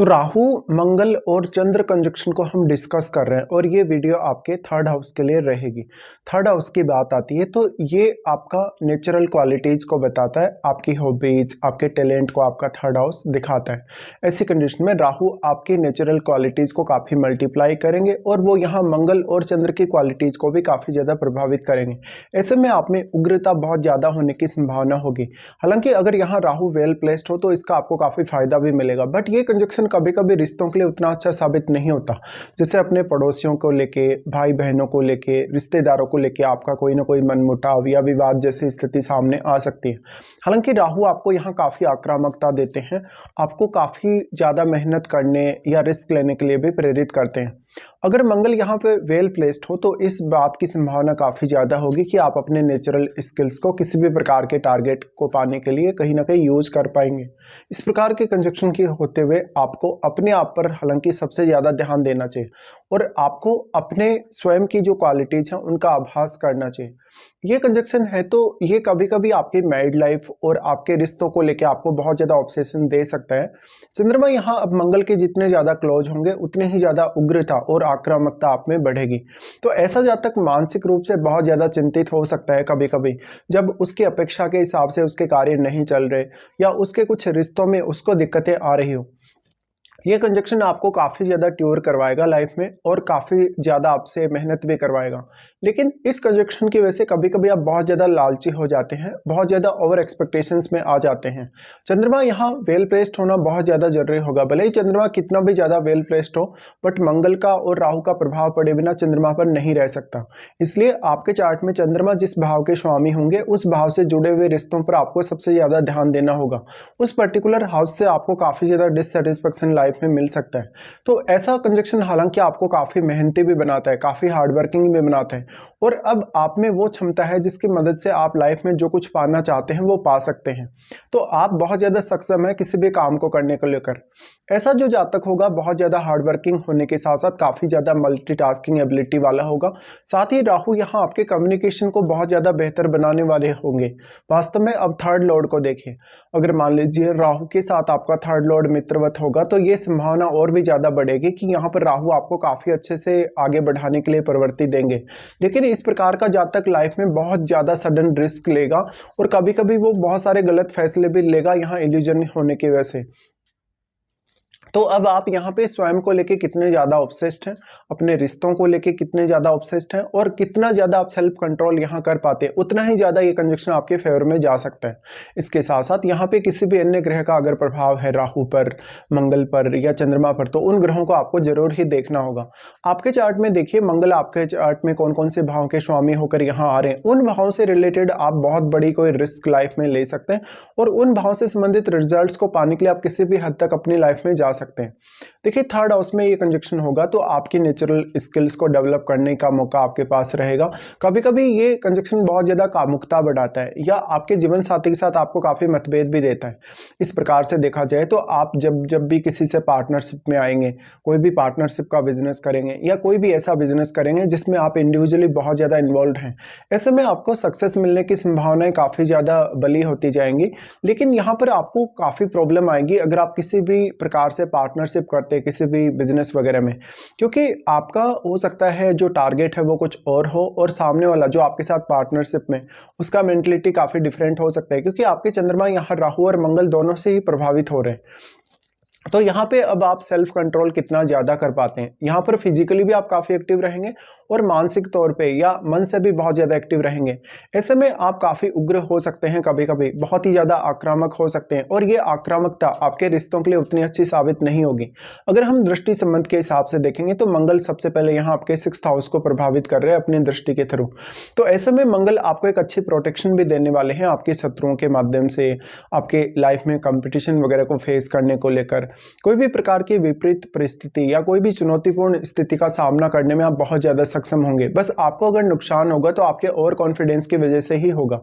तो राहु, मंगल और चंद्र कंजक्शन को हम डिस्कस कर रहे हैं और ये वीडियो आपके थर्ड हाउस के लिए रहेगी। थर्ड हाउस की बात आती है तो ये आपका नेचुरल क्वालिटीज़ को बताता है, आपकी हॉबीज़, आपके टैलेंट को आपका थर्ड हाउस दिखाता है। ऐसी कंडीशन में राहु आपकी नेचुरल क्वालिटीज़ को काफ़ी मल्टीप्लाई करेंगे और वो यहाँ मंगल और चंद्र की क्वालिटीज़ को भी काफ़ी ज़्यादा प्रभावित करेंगे। ऐसे में आप में उग्रता बहुत ज़्यादा होने की संभावना होगी। हालांकि अगर यहाँ राहु वेल प्लेस्ड हो तो इसका आपको काफ़ी फायदा भी मिलेगा, बट ये कंजक्शन कभी कभी रिश्तों के लिए उतना अच्छा साबित नहीं होता। जैसे अपने पड़ोसियों को लेके, भाई बहनों को लेके, रिश्तेदारों को लेके आपका कोई ना कोई मनमुटाव या विवाद जैसी स्थिति सामने आ सकती है। हालांकि राहु आपको यहाँ काफ़ी आक्रामकता देते हैं, आपको काफ़ी ज़्यादा मेहनत करने या रिस्क लेने के लिए भी प्रेरित करते हैं। अगर मंगल यहाँ पे वेल प्लेस्ड हो तो इस बात की संभावना काफ़ी ज़्यादा होगी कि आप अपने नेचुरल स्किल्स को किसी भी प्रकार के टारगेट को पाने के लिए कहीं ना कहीं यूज कर पाएंगे। इस प्रकार के कंजक्शन के होते हुए आपको अपने आप पर हालांकि सबसे ज़्यादा ध्यान देना चाहिए और आपको अपने स्वयं की जो क्वालिटीज़ हैं उनका आभास करना चाहिए। ये कंजक्शन है तो ये कभी कभी आपकी मैरिड लाइफ और आपके रिश्तों को लेकर आपको बहुत ज़्यादा ऑब्सेशन दे सकता है। चंद्रमा यहाँ अब मंगल के जितने ज़्यादा क्लोज होंगे उतने ही ज़्यादा उग्रता और आक्रामकता आप में बढ़ेगी। तो ऐसा जातक मानसिक रूप से बहुत ज़्यादा चिंतित हो सकता है कभी कभी, जब उसकी अपेक्षा के हिसाब से उसके कार्य नहीं चल रहे या उसके कुछ रिश्तों में उसको दिक्कतें आ रही हो। ये कंजक्शन आपको काफ़ी ज़्यादा ट्यूर करवाएगा लाइफ में और काफ़ी ज़्यादा आपसे मेहनत भी करवाएगा। लेकिन इस कंजक्शन की वजह से कभी कभी आप बहुत ज़्यादा लालची हो जाते हैं, बहुत ज़्यादा ओवर एक्सपेक्टेशंस में आ जाते हैं। चंद्रमा यहाँ वेल प्लेस्ड होना बहुत ज़्यादा जरूरी होगा। भले ही चंद्रमा कितना भी ज़्यादा वेल प्लेस्ड हो, बट मंगल का और राहु का प्रभाव पड़े बिना चंद्रमा पर नहीं रह सकता। इसलिए आपके चार्ट में चंद्रमा जिस भाव के स्वामी होंगे उस भाव से जुड़े हुए रिश्तों पर आपको सबसे ज़्यादा ध्यान देना होगा। उस पर्टिकुलर हाउस से आपको काफ़ी ज़्यादा डिससेटिस्फेक्शन लाइफ में मिल सकता है। तो ऐसा कंजक्शन हालांकि आपको काफी मेहनती भी बनाता है, काफी हार्डवर्किंग भी बनाता है और अब आप में वो क्षमता है जिसकी मदद से आप लाइफ में जो कुछ पाना चाहते हैं वो पा सकते हैं। तो आप बहुत ज्यादा सक्षम है किसी भी काम को करने को लेकर। ऐसा जो जातक होगा बहुत ज्यादा हार्डवर्किंग होने के साथ साथ काफी ज्यादा मल्टीटास्किंग एबिलिटी वाला होगा। साथ ही राहु यहाँ आपके कम्युनिकेशन को बहुत ज्यादा बेहतर बनाने वाले होंगे। वास्तव में अब थर्ड लॉर्ड को देखिए, अगर मान लीजिए राहु के साथ आपका थर्ड लॉर्ड मित्रवत होगा तो ये संभावना और भी ज्यादा बढ़ेगी कि यहाँ पर राहु आपको काफी अच्छे से आगे बढ़ाने के लिए प्रवृत्ति देंगे। लेकिन इस प्रकार का जातक लाइफ में बहुत ज्यादा सडन रिस्क लेगा और कभी कभी वो बहुत सारे गलत फैसले भी लेगा यहाँ इल्यूजन होने की वजह से। तो अब आप यहाँ पे स्वयं को लेके कितने ज़्यादा ऑब्सेस्ड हैं, अपने रिश्तों को लेके कितने ज़्यादा ऑब्सेस्ड हैं और कितना ज़्यादा आप सेल्फ कंट्रोल यहाँ कर पाते हैं, उतना ही ज़्यादा ये कंजक्शन आपके फेवर में जा सकता है। इसके साथ साथ यहाँ पे किसी भी अन्य ग्रह का अगर प्रभाव है राहु पर, मंगल पर या चंद्रमा पर, तो उन ग्रहों को आपको जरूर ही देखना होगा। आपके चार्ट में देखिए मंगल आपके चार्ट में कौन कौन से भाव के स्वामी होकर यहाँ आ रहे हैं, उन भावों से रिलेटेड आप बहुत बड़ी कोई रिस्क लाइफ में ले सकते हैं और उन भाव से संबंधित रिजल्ट्स को पाने के लिए आप किसी भी हद तक अपनी लाइफ में जा सकते हैं। देखिए थर्ड हाउस में ये कंजक्शन होगा तो आपकी नेचुरल स्किल्स को डेवलप करने का मौका आपके पास रहेगा। कभी कभी ये कंजक्शन बहुत ज्यादा कामुकता बढ़ाता है या आपके जीवन साथी के साथ आपको काफी मतभेद भी देता है। इस प्रकार से देखा जाए तो आप जब भी किसी से पार्टनरशिप में आएंगे, कोई भी पार्टनरशिप का बिजनेस करेंगे या कोई भी ऐसा बिजनेस करेंगे जिसमें आप इंडिविजुअली बहुत ज्यादा इन्वॉल्व हैं, ऐसे में आपको सक्सेस मिलने की संभावनाएं काफी ज्यादा बली होती जाएंगी। लेकिन यहाँ पर आपको काफी प्रॉब्लम आएगी अगर आप किसी भी प्रकार से पार्टनरशिप करते हैं किसी भी बिजनेस वगैरह में, क्योंकि आपका हो सकता है जो टारगेट है वो कुछ और हो और सामने वाला जो आपके साथ पार्टनरशिप में उसका मेंटलिटी काफी डिफरेंट हो सकता है, क्योंकि आपके चंद्रमा यहाँ राहु और मंगल दोनों से ही प्रभावित हो रहे हैं। तो यहाँ पे अब आप सेल्फ कंट्रोल कितना ज्यादा कर पाते हैं। यहाँ पर फिजिकली भी आप काफी एक्टिव रहेंगे और मानसिक तौर पे या मन से भी बहुत ज्यादा एक्टिव रहेंगे। ऐसे में आप काफी उग्र हो सकते हैं, कभी कभी बहुत ही ज्यादा आक्रामक हो सकते हैं और ये आक्रामकता आपके रिश्तों के लिए उतनी अच्छी साबित नहीं होगी। अगर हम दृष्टि संबंध के हिसाब से देखेंगे तो मंगल सबसे पहले यहाँ आपके 6th हाउस को प्रभावित कर रहे हैं अपनी दृष्टि के थ्रू। तो ऐसे में मंगल आपको एक अच्छी प्रोटेक्शन भी देने वाले हैं आपके शत्रुओं के माध्यम से, आपके लाइफ में कंपटीशन वगैरह को फेस करने को लेकर। कोई भी प्रकार की विपरीत परिस्थिति या कोई भी चुनौतीपूर्ण स्थिति का सामना करने में आप बहुत ज्यादा सक्षम होंगे। बस आपको अगर नुकसान होगा तो आपके ओवर कॉन्फिडेंस की वजह से ही होगा।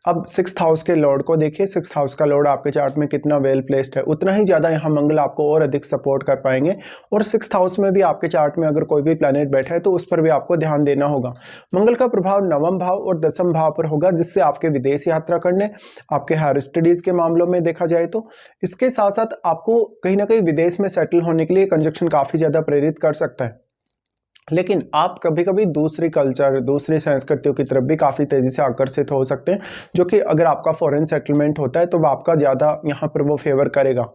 अब 6th हाउस के लॉर्ड को देखिए, 6th हाउस का लॉर्ड आपके चार्ट में कितना वेल प्लेस्ड है, उतना ही ज्यादा यहाँ मंगल आपको और अधिक सपोर्ट कर पाएंगे। और 6th हाउस में भी आपके चार्ट में अगर कोई भी प्लैनेट बैठा है तो उस पर भी आपको ध्यान देना होगा। मंगल का प्रभाव 9वें भाव और 10वें भाव पर होगा, जिससे आपके विदेश यात्रा करने, आपके हायर स्टडीज के मामलों में देखा जाए तो इसके साथ साथ आपको कहीं ना कहीं विदेश में सेटल होने के लिए कंजक्शन काफ़ी ज़्यादा प्रेरित कर सकता है। लेकिन आप कभी-कभी दूसरी कल्चर, दूसरी संस्कृतियों की तरफ भी काफ़ी तेज़ी से आकर्षित हो सकते हैं, जो कि अगर आपका फॉरेन सेटलमेंट होता है, तो वो आपका ज़्यादा यहाँ पर वो फ़ेवर करेगा।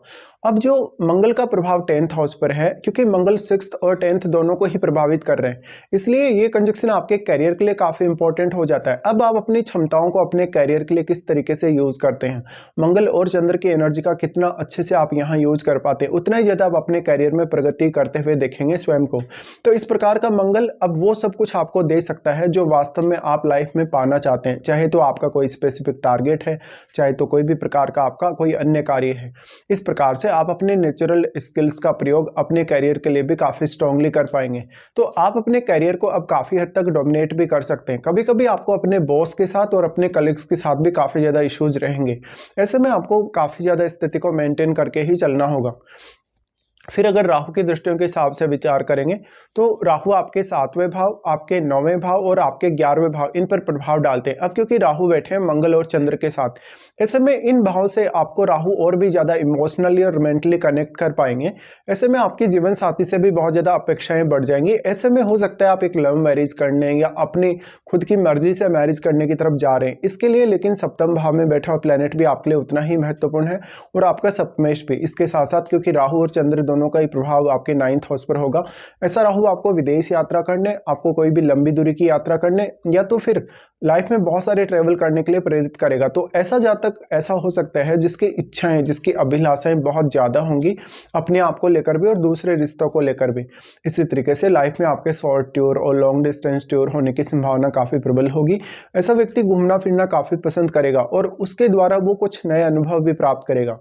अब जो मंगल का प्रभाव 10th हाउस पर है, क्योंकि मंगल 6th और 10th दोनों को ही प्रभावित कर रहे हैं, इसलिए ये कंजक्शन आपके करियर के लिए काफ़ी इंपॉर्टेंट हो जाता है। अब आप अपनी क्षमताओं को अपने करियर के लिए किस तरीके से यूज़ करते हैं, मंगल और चंद्र की एनर्जी का कितना अच्छे से आप यहाँ यूज़ कर पाते हैं, उतना ही ज़्यादा आप अपने करियर में प्रगति करते हुए देखेंगे स्वयं को। तो इस प्रकार का मंगल अब वो सब कुछ आपको दे सकता है जो वास्तव में आप लाइफ में पाना चाहते हैं, चाहे तो आपका कोई स्पेसिफिक टारगेट है, चाहे तो कोई भी प्रकार का आपका कोई अन्य कार्य है। इस प्रकार से आप अपने नेचुरल स्किल्स का प्रयोग अपने करियर के लिए भी काफ़ी स्ट्रांगली कर पाएंगे। तो आप अपने करियर को अब काफ़ी हद तक डोमिनेट भी कर सकते हैं। कभी कभी आपको अपने बॉस के साथ और अपने कलीग्स के साथ भी काफ़ी ज़्यादा इश्यूज रहेंगे। ऐसे में आपको काफ़ी ज़्यादा स्थिति को मेंटेन करके ही चलना होगा। फिर अगर राहु की दृष्टियों के हिसाब से विचार करेंगे तो राहु आपके 7वें भाव, आपके 9वें भाव और आपके 11वें भाव इन पर प्रभाव डालते हैं। अब क्योंकि राहु बैठे हैं मंगल और चंद्र के साथ, ऐसे में इन भाव से आपको राहु और भी ज़्यादा इमोशनली और मेंटली कनेक्ट कर पाएंगे। ऐसे में आपकी जीवन साथी से भी बहुत ज़्यादा अपेक्षाएं बढ़ जाएंगी। ऐसे में हो सकता है आप एक लव मैरिज करने या अपनी खुद की मर्जी से मैरिज करने की तरफ जा रहे हैं। इसके लिए लेकिन सप्तम भाव में बैठा हुआ प्लैनेट भी आपके लिए उतना ही महत्वपूर्ण है और आपका सप्तमेश भी। इसके साथ साथ क्योंकि राहु और चंद्र दोनों का ही प्रभाव आपके 9th हाउस पर होगा, ऐसा राहु आपको विदेश यात्रा करने, आपको कोई भी लंबी दूरी की यात्रा करने या तो फिर लाइफ में बहुत सारे ट्रेवल करने के लिए प्रेरित करेगा। तो ऐसा जातक ऐसा हो सकता है जिसकी इच्छाएं, जिसकी अभिलाषाएं बहुत ज़्यादा होंगी अपने आप को लेकर भी और दूसरे रिश्तों को लेकर भी। इसी तरीके से लाइफ में आपके शॉर्ट टूर और लॉन्ग डिस्टेंस टूर होने की संभावना काफ़ी प्रबल होगी। ऐसा व्यक्ति घूमना फिरना काफ़ी पसंद करेगा और उसके द्वारा वो कुछ नए अनुभव भी प्राप्त करेगा।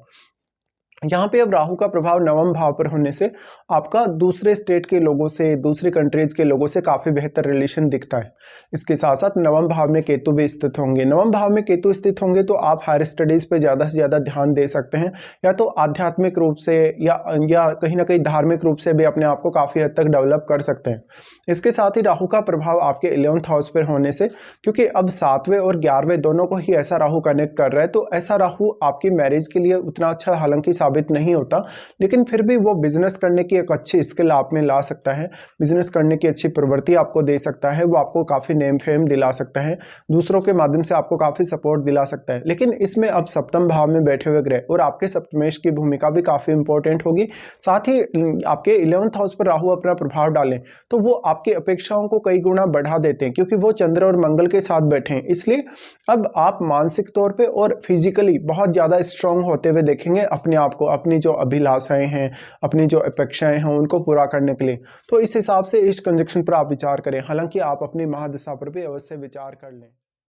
यहाँ पे अब राहु का प्रभाव 9वें भाव पर होने से आपका दूसरे स्टेट के लोगों से, दूसरी कंट्रीज के लोगों से काफ़ी बेहतर रिलेशन दिखता है। इसके साथ साथ 9वें भाव में केतु भी स्थित होंगे। 9वें भाव में केतु स्थित होंगे तो आप हायर स्टडीज़ पे ज़्यादा से ज़्यादा ध्यान दे सकते हैं, या तो आध्यात्मिक रूप से या कहीं ना कहीं धार्मिक रूप से भी अपने आप को काफ़ी हद तक डेवलप कर सकते हैं। इसके साथ ही राहु का प्रभाव आपके 11th हाउस पर होने से, क्योंकि अब 7वें और 11वें दोनों को ही ऐसा राहु कनेक्ट कर रहा है, तो ऐसा राहु आपकी मैरिज के लिए उतना अच्छा हालांकि साबित नहीं होता, लेकिन फिर भी वो बिजनेस करने की एक अच्छी स्किल आप में ला सकता है, बिजनेस करने की अच्छी प्रवृत्ति आपको दे सकता है, वो आपको काफ़ी नेम फेम दिला सकता है, दूसरों के माध्यम से आपको काफ़ी सपोर्ट दिला सकता है। लेकिन इसमें अब सप्तम भाव में बैठे हुए ग्रह और आपके सप्तमेश की भूमिका भी काफ़ी इंपॉर्टेंट होगी। साथ ही आपके 11th हाउस पर राहु अपना प्रभाव डालें तो वो आपकी अपेक्षाओं को कई गुना बढ़ा देते हैं, क्योंकि वो चंद्र और मंगल के साथ बैठे हैं। इसलिए अब आप मानसिक तौर पे और फिजिकली बहुत ज़्यादा स्ट्रांग होते हुए देखेंगे अपने आप को, अपनी जो अभिलाषाएं हैं, अपनी जो अपेक्षाएं हैं उनको पूरा करने के लिए। तो इस हिसाब से इस कंजक्शन पर आप विचार करें। हालांकि आप अपनी महादशा पर भी अवश्य विचार कर लें।